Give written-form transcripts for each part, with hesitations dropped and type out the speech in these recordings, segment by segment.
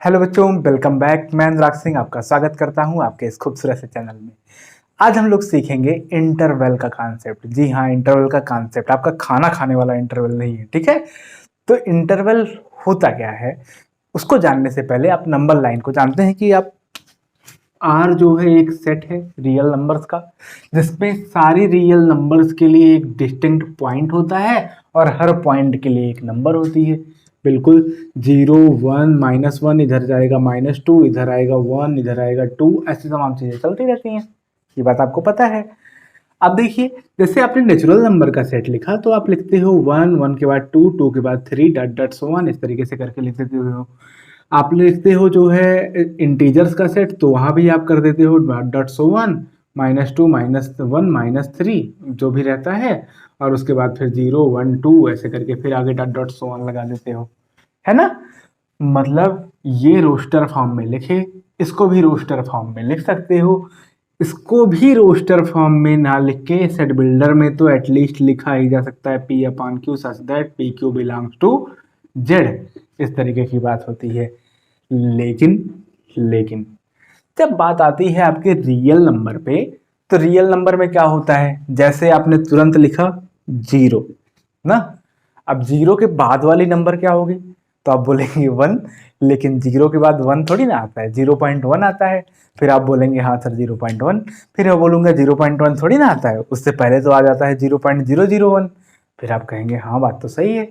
Hello बच्चों, welcome back. मैं अनुराग सिंह आपका स्वागत करता हूं आपके इस खूबसूरत से चैनल में। आज हम लोग सीखेंगे इंटरवल का कॉन्सेप्ट। जी हाँ, इंटरवल का कॉन्सेप्ट, आपका खाना खाने वाला इंटरवल नहीं है, ठीक है। तो इंटरवल होता क्या है, उसको जानने से पहले आप नंबर लाइन को जानते हैं कि आप आर जो है एक सेट है रियल नंबर्स का, जिसमें सारी रियल नंबर्स के लिए एक डिस्टिंक्ट पॉइंट होता है और हर पॉइंट के लिए एक नंबर होती है। बिल्कुल, 0 1 -1 इधर जाएगा, -2 इधर आएगा, 1 इधर आएगा, 2, ऐसी तमाम चीजें चलती रहती हैं। ये बात आपको पता है। अब देखिए, जैसे आपने नेचुरल नंबर का सेट लिखा तो आप लिखते हो 1 1 के बाद 2 2 के बाद 3 डॉट डॉट सो वन, इस तरीके से करके लिख देते हो। आप लिखते हो जो है इंटीजर्स का सेट, तो वहां भी आप कर देते हो डॉट डॉट सो वन, -2 -1 -3 जो भी रहता है, और उसके बाद फिर 0 1 2 ऐसे करके फिर आगे डॉट डॉट सो वन लगा देते हो, है ना। मतलब ये रोस्टर फॉर्म में लिखे, इसको भी रोस्टर फॉर्म में लिख सकते हो, इसको भी रोस्टर फॉर्म में ना लिख के सेट बिल्डर में तो एटलीस्ट लिखा ही जा सकता है P/Q such that PQ belongs to Z। इस तरीके की बात होती है। लेकिन लेकिन जब बात आती है आपके रियल नंबर पे, तो रियल नंबर में क्या होता है, जैसे आपने तुरंत लिखा 0 ना। अब 0 के बाद वाली नंबर क्या होगी, तो आप बोलेंगे 1, लेकिन 0 के बाद 1 थोड़ी ना आता है, 0.1 आता है। फिर आप बोलेंगे हाँ सर 0.1, फिर मैं बोलूंगा 0.1 थोड़ी ना आता है, उससे पहले तो आ जाता है 0.001। फिर आप कहेंगे हाँ बात तो सही है,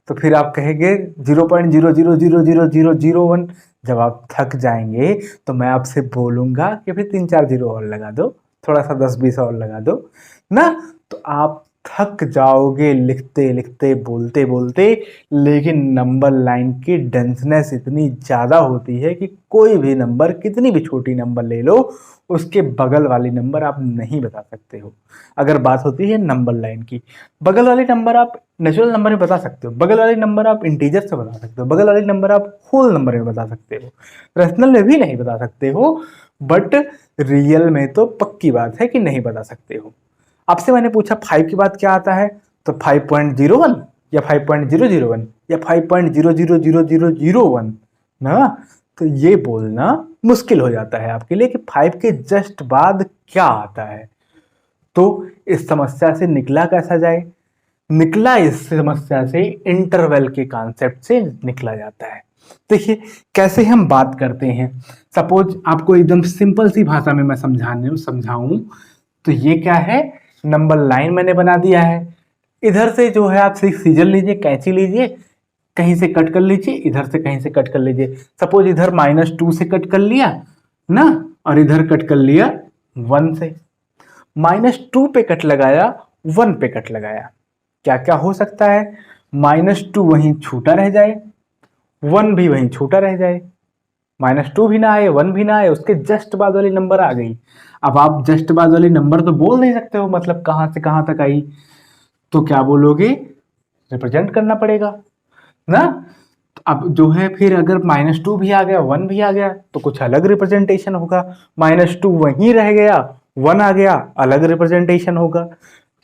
तो फिर आप कहेंगे 0.00000001। जब आप थक जाएंगे तो मैं आपसे बोलूंगा कि फिर 3 4 जीरो और लगा दो, थोड़ा सा 10 20 और लगा दो ना। तो आप थक जाओगे लिखते लिखते, बोलते बोलते। लेकिन नंबर लाइन की डेंसनेस इतनी ज़्यादा होती है कि कोई भी नंबर, कितनी भी छोटी नंबर ले लो, उसके बगल वाली नंबर आप नहीं बता सकते हो। अगर बात होती है नंबर लाइन की, बगल वाली नंबर आप नेचुरल नंबर में बता सकते हो, बगल वाली नंबर आप इंटीजर से बता सकते हो, बगल वाली नंबर आप होल नंबर में बता सकते हो, रेशनल में भी नहीं बता सकते हो। बट रियल में तो पक्की बात है कि नहीं बता सकते हो। आपसे मैंने पूछा 5 के बाद क्या आता है, तो 5.01 या 5.001 या 5.0000001 ना। तो ये बोलना मुश्किल हो जाता है आपके लिए कि 5 के जस्ट बाद क्या आता है। तो इस समस्या से निकला कैसा जाए, निकला इस समस्या से इंटरवल के कॉन्सेप्ट से निकला जाता है। देखिए कैसे हम बात करते हैं। सपोज आपको एकदम सिंपल सी भाषा में मैं समझाऊं तो ये क्या है, नंबर लाइन मैंने बना दिया है। इधर से जो है आप सीजर लीजिए, कैंची लीजिए, कहीं से कट कर लीजिए, इधर से कहीं से कट कर लीजिए। सपोज इधर -2 से कट कर लिया ना, और इधर कट कर लिया 1 से। -2 पे कट लगाया, 1 पे कट लगाया, क्या क्या हो सकता है, -2 वहीं छूटा रह जाए, 1 भी वहीं छूटा रह जाए, -2 भी ना आए, 1 भी ना आए, उसके जस्ट बाद वाली नंबर आ गई। अब आप जस्ट बाद वाली नंबर तो बोल नहीं सकते हो, मतलब कहां से कहां तक आई, तो क्या बोलोगे, रिप्रेजेंट करना पड़ेगा ना। अब जो है फिर अगर -2 भी आ गया, 1 भी आ गया, तो कुछ अलग रिप्रेजेंटेशन होगा। -2 वहीं रह गया, 1 आ गया, अलग रिप्रेजेंटेशन होगा।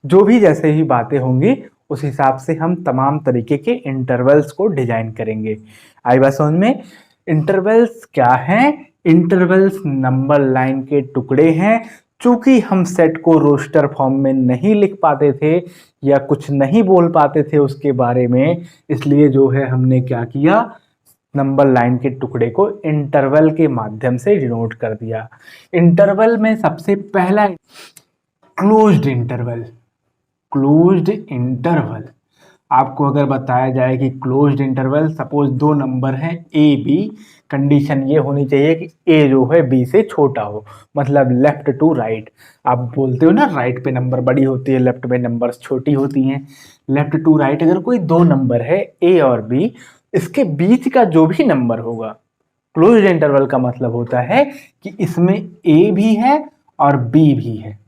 जो भी जैसे ही बातें होंगी उस हिसाब से हम तमाम तरीके के इंटरवल्स को डिजाइन करेंगे। आई बात समझ में। इंटरवल्स क्या हैं, इंटरवल्स नंबर लाइन के टुकड़े हैं। चूंकि हम सेट को रोस्टर फॉर्म में नहीं लिख पाते थे या कुछ नहीं बोल पाते थे उसके बारे में, इसलिए जो है हमने क्या किया, नंबर लाइन के टुकड़े को इंटरवल के माध्यम से डिनोट कर दिया। इंटरवल में सबसे पहला क्लोज्ड इंटरवल। क्लोज्ड इंटरवल आपको अगर बताया जाए कि क्लोज्ड इंटरवल, सपोज दो नंबर हैं ए बी, कंडीशन ये होनी चाहिए कि ए जो है बी से छोटा हो, मतलब लेफ्ट टू राइट। आप बोलते हो ना राइट पे नंबर बड़ी होती है, लेफ्ट पे नंबर्स छोटी होती हैं। लेफ्ट टू राइट अगर कोई दो नंबर है ए और बी, इसके बीच का जो भी नंबर होगा, क्लोज्ड इंटरवल का मतलब होता है कि इसमें ए भी है और बी भी है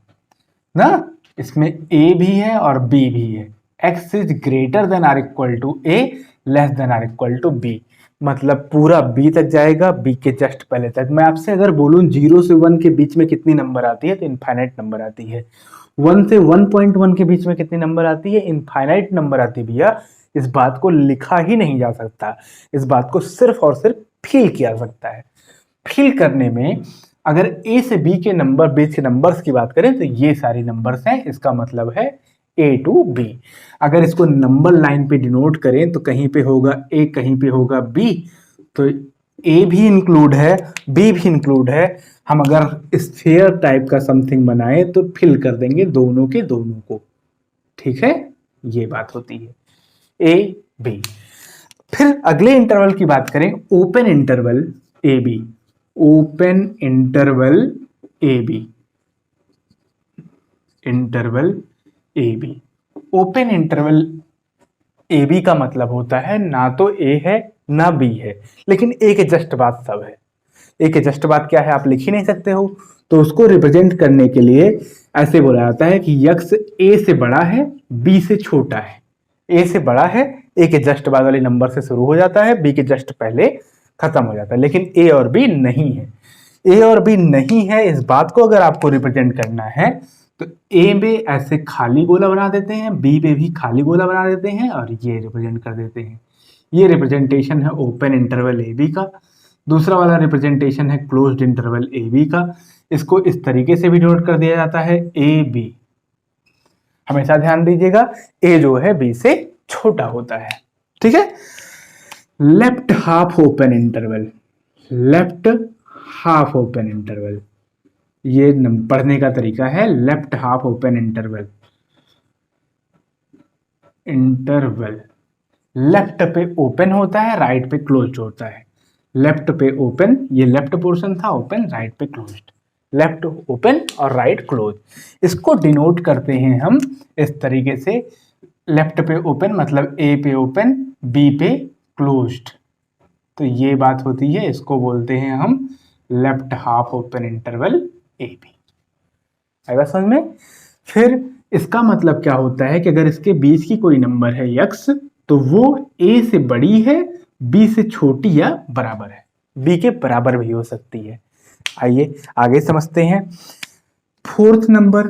ना, इसमें ए भी है और बी भी है। X is greater than or equal to a, less than or equal to b, मतलब पूरा बी तक जाएगा, बी के जस्ट पहले तक। मैं आपसे अगर बोलूं 0 से 1 के बीच में कितनी नंबर आती है, तो इनफाइनाइट नंबर आती है। 1 से 1.1 के बीच में कितनी नंबर आती है, इनफाइनाइट नंबर आती है भैया। इस बात को लिखा ही नहीं जा सकता, इस बात को सिर्फ और सिर्फ फिल किया जा सकता है। फिल करने में अगर ए से बी के नंबर, बीच के नंबर्स की बात करें तो ये सारे नंबर्स हैं, इसका मतलब है ए टू बी। अगर इसको नंबर लाइन पे डिनोट करें तो कहीं पे होगा ए, कहीं पे होगा बी, तो ए भी इंक्लूड है, बी भी इंक्लूड है। हम अगर स्फीयर टाइप का समथिंग बनाए तो फिल कर देंगे दोनों के दोनों को, ठीक है, ये बात होती है ए बी। फिर अगले इंटरवल की बात करें, ओपन इंटरवल ए बी, ओपन इंटरवल ए बी, इंटरवल ए बी। ओपन इंटरवल ए बी का मतलब होता है ना तो ए है ना बी है, लेकिन ए के जस्ट बाद सब है। ए के जस्ट बाद क्या है आप लिख ही नहीं सकते हो, तो उसको रिप्रेजेंट करने के लिए ऐसे बोला जाता है कि यक्स ए से बड़ा है, बी से छोटा है। ए से बड़ा है, ए के जस्ट बाद वाले नंबर से शुरू हो जाता है, बी के जस्ट पहले खत्म हो जाता है, लेकिन ए और बी नहीं है। ए और बी नहीं है, इस बात को अगर आपको रिप्रेजेंट करना है तो ए में ऐसे खाली गोला बना देते हैं, बी पे भी खाली गोला बना देते हैं और ये रिप्रेजेंट कर देते हैं। ये रिप्रेजेंटेशन है ओपन इंटरवल ए बी का। दूसरा वाला रिप्रेजेंटेशन है क्लोज्ड इंटरवल ए बी का। इसको इस तरीके से भी नोट कर दिया जाता है ए बी। हमेशा ध्यान दीजिएगा ए जो है बी से छोटा होता है, ठीक है। Left half open interval, left half open interval, ये पढ़ने का तरीका है, left half open interval. Interval left पे ओपन होता है, राइट पे क्लोज्ड होता है। लेफ्ट पे ओपन, ये लेफ्ट पोर्शन था ओपन, राइट पे क्लोज्ड, लेफ्ट ओपन और राइट क्लोज। इसको डिनोट करते हैं हम इस तरीके से, लेफ्ट पे ओपन मतलब ए पे ओपन, बी पे क्लोज्ड, तो ये बात होती है, इसको बोलते हैं हम लेफ्ट हाफ ओपन इंटरवल ए बी। आई बात समझ में। फिर इसका मतलब क्या होता है कि अगर इसके बीच की कोई नंबर है यक्स, तो वो ए से बड़ी है, बी से छोटी या बराबर है, बी के बराबर भी हो सकती है। आइए आगे समझते हैं। Fourth number,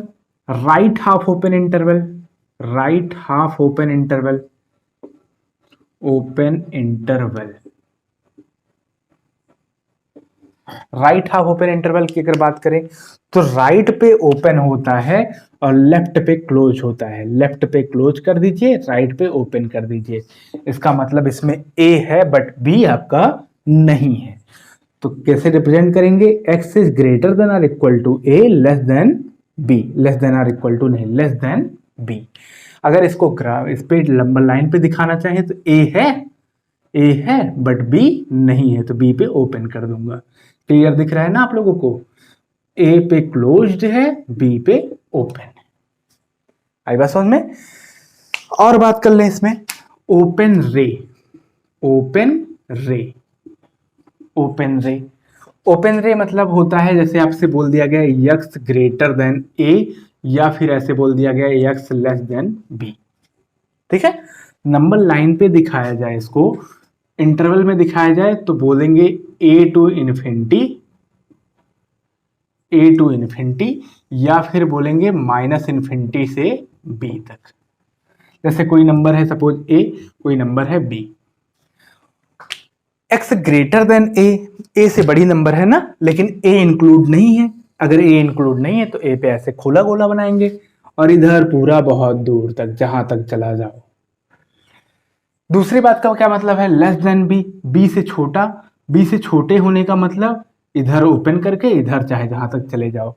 right half open interval, right half open interval, open interval. Right half open interval की अगर बात करें तो राइट पे ओपन होता है और लेफ्ट पे क्लोज होता है। लेफ्ट पे क्लोज कर दीजिए, राइट पे ओपन कर दीजिए। इसका मतलब इसमें ए है बट बी आपका नहीं है। तो कैसे रिप्रेजेंट करेंगे, x is greater than or equal to a, less than b, less than or equal to नहीं, लेस देन बी। अगर इसको इस पे लंबा लाइन पे दिखाना चाहे तो ए है बट बी नहीं है, तो बी पे ओपन कर दूंगा। क्लियर दिख रहा है ना आप लोगों को, ए पे क्लोज्ड है, बी पे ओपन है। आई बात समझ में। और बात कर लें इसमें, ओपन रे, ओपन रे, ओपन रे। ओपन रे मतलब होता है जैसे आपसे बोल दिया गया यक्स ग्रेटर देन ए, या फिर ऐसे बोल दिया गया यक्स लेस देन बी, ठीक है। नंबर लाइन पे दिखाया जाए, इसको इंटरवल में दिखाया जाए तो बोलेंगे A to infinity, A to infinity, या फिर बोलेंगे माइनस इन्फिनिटी से बी तक। जैसे कोई नंबर है सपोज ए, कोई नंबर है बी, एक्स ग्रेटर देन ए से बड़ी नंबर है ना, लेकिन ए इंक्लूड नहीं है। अगर ए इंक्लूड नहीं है तो ए पे ऐसे खुला गोला बनाएंगे और इधर पूरा बहुत दूर तक जहां तक चला जाओ। दूसरी बात का क्या मतलब है, लेस देन बी, बी से छोटा, बी से छोटे होने का मतलब इधर ओपन करके इधर चाहे जहां तक चले जाओ।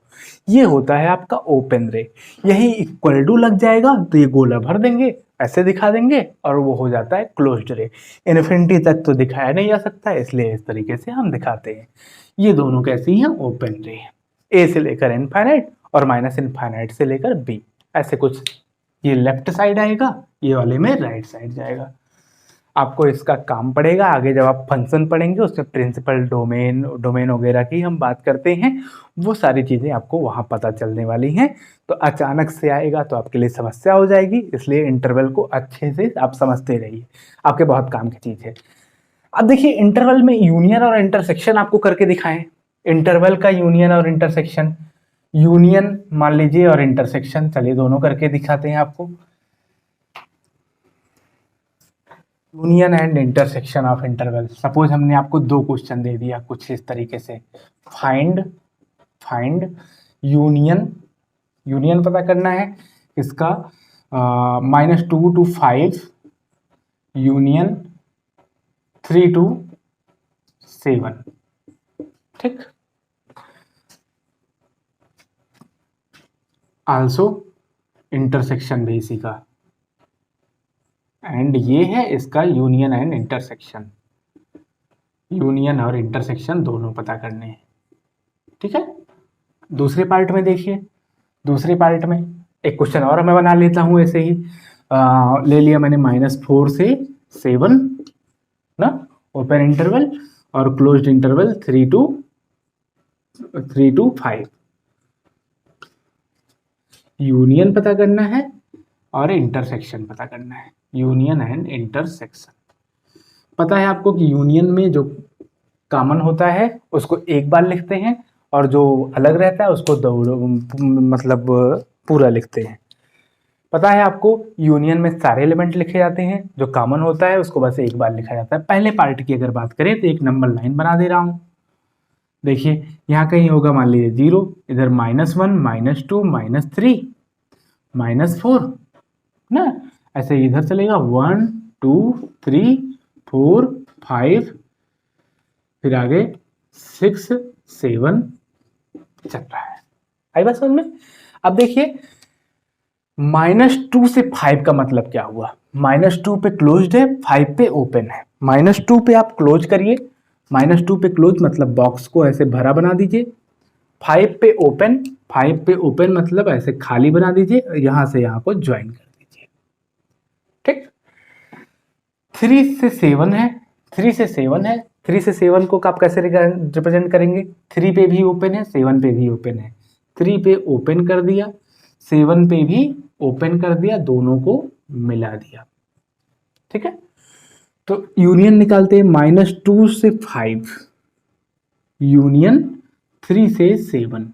ये होता है आपका ओपन रे। यही इक्वल टू लग जाएगा तो ये गोला भर देंगे, ऐसे दिखा देंगे और वो हो जाता है क्लोज्ड रे। इन्फिनिटी तक तो दिखाया नहीं जा सकता, इसलिए इस तरीके से हम दिखाते हैं। ये दोनों कैसी हैं, ओपन रे, ए से लेकर इनफाइनाइट और माइनस इनफाइनाइट से लेकर बी, ऐसे कुछ। ये लेफ्ट साइड आएगा, ये वाले में राइट साइड जाएगा। आपको इसका काम पड़ेगा आगे जब आप फंक्शन पढ़ेंगे, उसमें प्रिंसिपल, डोमेन वगैरह की हम बात करते हैं, वो सारी चीज़ें आपको वहाँ पता चलने वाली हैं। तो अचानक से आएगा तो आपके लिए समस्या हो जाएगी, इसलिए इंटरवल को अच्छे से आप समझते रहिए, आपके बहुत काम की चीज़ है। अब देखिए इंटरवल में यूनियन और इंटरसेक्शन आपको करके दिखाएं। इंटरवल का यूनियन और इंटरसेक्शन, यूनियन मान लीजिए और इंटरसेक्शन, चलिए दोनों करके दिखाते हैं आपको। Union and intersection of interval. Suppose हमने आपको दो क्वेश्चन दे दिया कुछ इस तरीके से, फाइंड फाइंड यूनियन, यूनियन पता करना है इसका -2 to 5, यूनियन 3 to 7, ठीक। आल्सो इंटरसेक्शन भी इसी का, एंड ये है इसका यूनियन एंड इंटरसेक्शन, यूनियन और इंटरसेक्शन दोनों पता करने हैं, ठीक है। दूसरे पार्ट में देखिए, दूसरे पार्ट में एक क्वेश्चन और मैं बना लेता हूं ऐसे ही, ले लिया मैंने -4 से 7 ना, ओपन इंटरवल, और क्लोज्ड इंटरवल 3 to 5। यूनियन पता करना है और इंटरसेक्शन पता करना है, यूनियन एंड इंटरसेक्शन। पता है आपको कि यूनियन में जो कॉमन होता है उसको एक बार लिखते हैं, और जो अलग रहता है उसको मतलब पूरा लिखते हैं। पता है आपको यूनियन में सारे एलिमेंट लिखे जाते हैं, जो कॉमन होता है उसको बस एक बार लिखा जाता है। पहले पार्ट की अगर बात करें तो एक नंबर लाइन बना दे रहा हूं, देखिए यहाँ कहीं होगा मान लीजिए 0, इधर -1 -2 -3 -4 ना, ऐसे इधर चलेगा 1 2 3 4 5, फिर आगे 6 7 चल रहा है। आई बात समझ में। अब देखिए -2 से 5 का मतलब क्या हुआ, -2 पे क्लोज्ड है, 5 पे ओपन है। -2 पे आप क्लोज करिए, -2 पे क्लोज मतलब बॉक्स को ऐसे भरा बना दीजिए, 5 पे ओपन, 5 पे ओपन मतलब ऐसे खाली बना दीजिए, यहां से यहां को ज्वाइन कर दीजिए, ठीक। 3 से 7 है, 3 से 7 है, 3 से 7 को आप कैसे रिप्रेजेंट करेंगे, 3 पे भी ओपन है 7 पे भी ओपन है, 3 पे ओपन कर दिया 7 पे भी ओपन कर दिया, दोनों को मिला दिया, ठीक है। तो यूनियन निकालते हैं, -2 से 5 यूनियन 3 से 7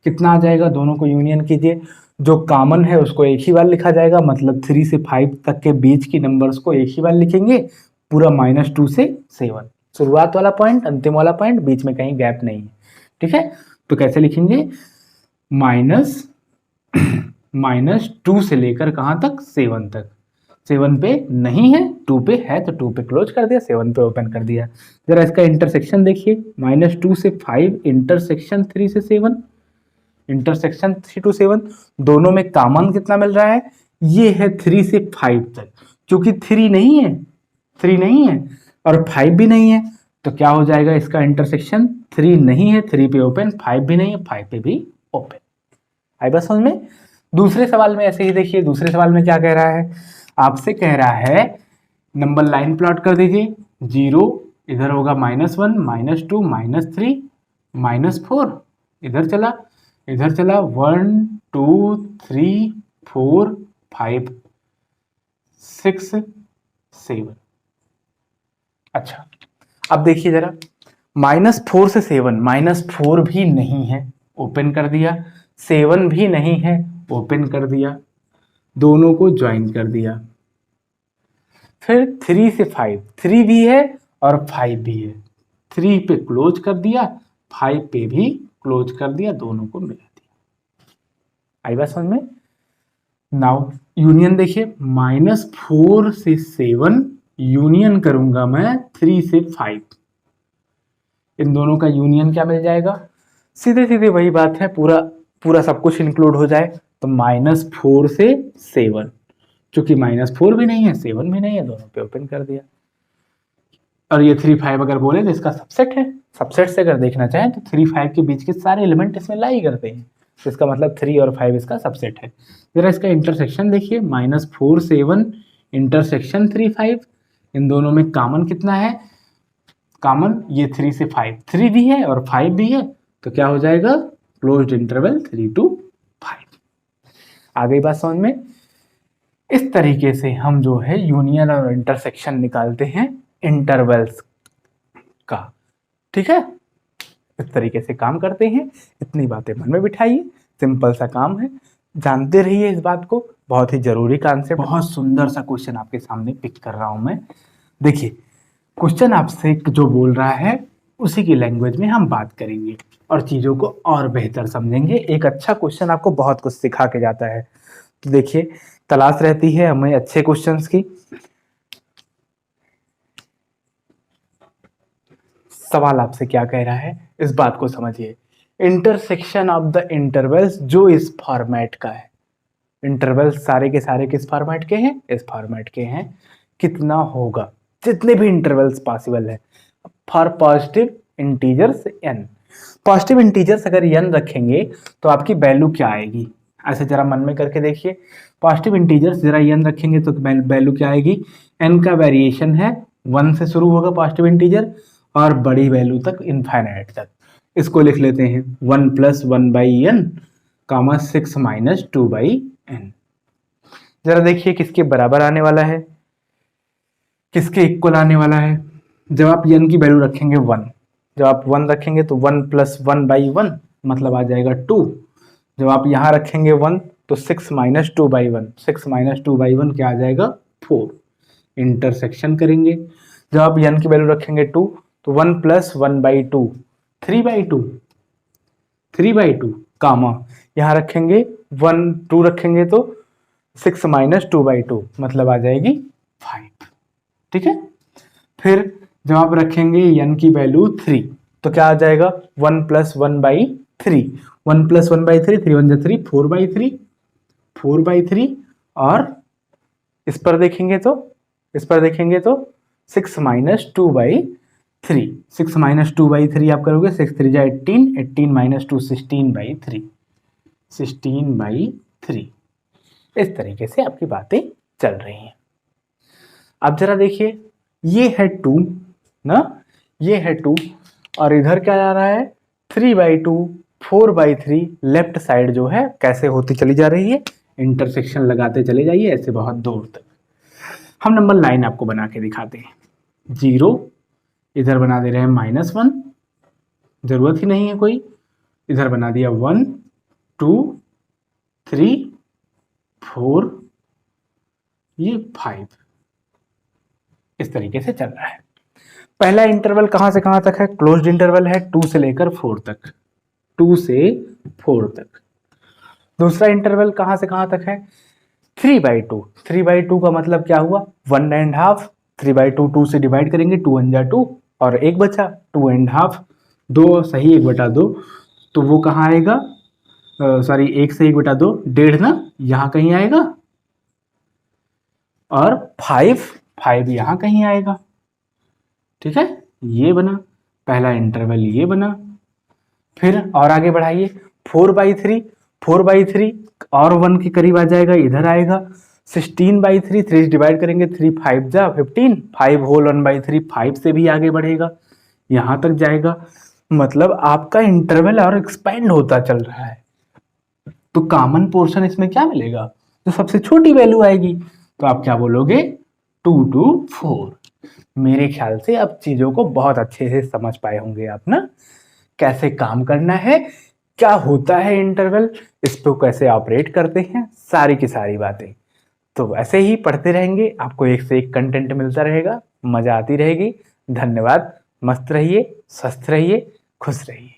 कितना आ जाएगा, दोनों को यूनियन कीजिए, जो कॉमन है उसको एक ही बार लिखा जाएगा, मतलब 3 से 5 तक के बीच की नंबर्स को एक ही बार लिखेंगे, पूरा -2 से 7, शुरुआत वाला पॉइंट अंतिम वाला पॉइंट, बीच में कहीं गैप नहीं है, ठीक है। तो कैसे लिखेंगे, -2 से लेकर कहां तक, 7 तक, 7 पे नहीं है 2 पे है तो 2 पे क्लोज कर दिया, 7 पे ओपन कर दिया। जरा इसका इंटरसेक्शन देखिए, -2 से 5 इंटरसेक्शन 3 से 7, इंटरसेक्शन 3 to 7, दोनों में कॉमन कितना मिल रहा है, ये है 3 से 5 तक, क्योंकि 3 नहीं है, 3 नहीं है और 5 भी नहीं है, तो क्या हो जाएगा इसका इंटरसेक्शन, 3 नहीं है 3 पे ओपन, 5 भी नहीं है 5 पे भी ओपन। आई बात समझ में। दूसरे सवाल में ऐसे ही देखिए, दूसरे सवाल में क्या कह रहा है, आपसे कह रहा है नंबर लाइन प्लॉट कर दीजिए, 0 इधर होगा -1 -2 -3 -4, इधर चला 1 2 3 4 5 6 7। अच्छा अब देखिए जरा, -4 से 7, -4 भी नहीं है ओपन कर दिया, 7 भी नहीं है ओपन कर दिया, दोनों को ज्वाइन कर दिया। फिर 3 से 5, 3 भी है और 5 भी है, 3 पे क्लोज कर दिया 5 पे भी क्लोज कर दिया, दोनों को मिला दिया। आई बात समझ में। नाउ यूनियन देखिए, -4 से 7 यूनियन करूंगा मैं 3 से 5, इन दोनों का यूनियन क्या मिल जाएगा, सीधे सीधे वही बात है, पूरा पूरा सब कुछ इंक्लूड हो जाए तो -4 से 7, क्योंकि -4 भी नहीं है 7 भी नहीं है, दोनों पे ओपन कर दिया। और ये 3 5 अगर बोले तो इसका सबसेट है, सबसेट से अगर देखना चाहें तो 3 5 के बीच के सारे एलिमेंट इसमें लाई करते हैं, तो इसका मतलब 3 और 5 इसका सबसेट है। जरा इसका इंटरसेक्शन देखिए, -4 7 इंटरसेक्शन 3 5, इन दोनों में कॉमन कितना है, कॉमन ये 3 से 5, 3 भी है और 5 भी है, तो क्या हो जाएगा, क्लोज्ड इंटरवल 3 to 5। आ गई बात समझ में। इस तरीके से हम जो है यूनियन और इंटरसेक्शन निकालते हैं इंटरवल्स का, ठीक है। इस तरीके से काम करते हैं, इतनी बातें मन में बिठाइए, सिंपल सा काम है, जानते रहिए इस बात को, बहुत ही जरूरी कॉन्सेप्ट। बहुत सुंदर सा क्वेश्चन आपके सामने पिक कर रहा हूं मैं। देखिए क्वेश्चन आपसे जो बोल रहा है उसी की लैंग्वेज में हम बात करेंगे और चीजों को और बेहतर समझेंगे। एक अच्छा क्वेश्चन आपको बहुत कुछ सिखा के जाता है। तो देखिए तलाश रहती है हमें अच्छे क्वेश्चंस की। सवाल आपसे क्या कह रहा है इस बात को समझिए। इंटरसेक्शन ऑफ द इंटरवल्स जो इस फॉर्मेट का है, इंटरवल्स सारे के सारे किस फॉर्मेट के हैं, इस फॉर्मेट के हैं, कितना होगा, जितने भी इंटरवल्स पॉसिबल है for positive integers n। Positive integers अगर n रखेंगे तो आपकी वैल्यू क्या आएगी, ऐसे जरा मन में करके देखिए। पॉजिटिव इंटीजर्स जरा n रखेंगे तो वैल्यू क्या आएगी, n का वेरिएशन है 1 से शुरू होगा पॉजिटिव इंटीजर और बड़ी वैल्यू तक इनफाइनाइट तक। इसको लिख लेते हैं 1 + 1/n, 6 - 2/n। जरा देखिए किसके बराबर आने वाला है, किसके इक्वल आने वाला है। जब आप n की वैल्यू रखेंगे 1, जब आप 1 रखेंगे तो 1 + 1/1 मतलब आ जाएगा 2। जब आप यहाँ रखेंगे 1 तो 6 - 2/1, 6 - 2/1 क्या आ जाएगा 4। इंटरसेक्शन करेंगे, जब आप n की वैल्यू रखेंगे 2 तो 1 + 1/2 3/2, 3/2 कामा यहाँ रखेंगे 1 2 रखेंगे तो 6 - 2/2 मतलब आ जाएगी 5। ठीक है, फिर जब आप रखेंगे n की वैल्यू 3 तो क्या आ जाएगा 1 + 1/3, 1 + 1/3, 3 1 3, 4/3, 4/3 और इस पर देखेंगे तो 6 - 2/3, 6 - 2/3 आप करोगे 6 3 18, 18 - 2 16/3, 16/3। इस तरीके से आपकी बातें चल रही हैं। अब जरा देखिए ये है 2 ना, ये है 2 और इधर क्या जा रहा है 3/2, 4/3। लेफ्ट साइड जो है कैसे होती चली जा रही है, इंटरसेक्शन लगाते चले जाइए ऐसे बहुत दूर तक। हम नंबर लाइन आपको बना के दिखाते हैं। 0 इधर बना दे रहे हैं -1, जरूरत ही नहीं है कोई, इधर बना दिया 1 2 3 4 ये 5। इस तरीके से चल रहा है। पहला इंटरवल कहां से कहां तक है, क्लोज्ड इंटरवल है 2 से लेकर 4 तक, 2 से 4 तक। दूसरा इंटरवल कहां से कहां तक है 3/2, 3/2 का मतलब क्या हुआ 1.5, 3/2 2 से डिवाइड करेंगे 2 1 जा 2 और एक बचा 2.5, 2 सही 1/2 तो वो कहाँ आएगा, सॉरी 1 से 1/2 1.5 ना यहाँ कहीं आएगा और 5 यहाँ कहीं आएगा। ठीक है, ये बना पहला इंटरवल, ये बना। फिर और आगे बढ़ाइए 4/3, 4/3 और 1 के करीब आ जाएगा, इधर आएगा 16/3, 3 डिवाइड करेंगे 3 5 जा 15, 5 होल 1/3, 5 से भी आगे बढ़ेगा यहां तक जाएगा। मतलब आपका इंटरवल और एक्सपेंड होता चल रहा है। तो कॉमन पोर्शन इसमें क्या मिलेगा, जो सबसे छोटी वैल्यू आएगी तो आप क्या बोलोगे 2 to 4। मेरे ख्याल से अब चीजों को बहुत अच्छे से समझ पाए होंगे आप ना, कैसे काम करना है, क्या होता है इंटरवल, इस पे कैसे ऑपरेट करते हैं, सारी की सारी बातें। तो ऐसे ही पढ़ते रहेंगे, आपको एक से एक कंटेंट मिलता रहेगा, मजा आती रहेगी। धन्यवाद, मस्त रहिए, स्वस्थ रहिए, खुश रहिए।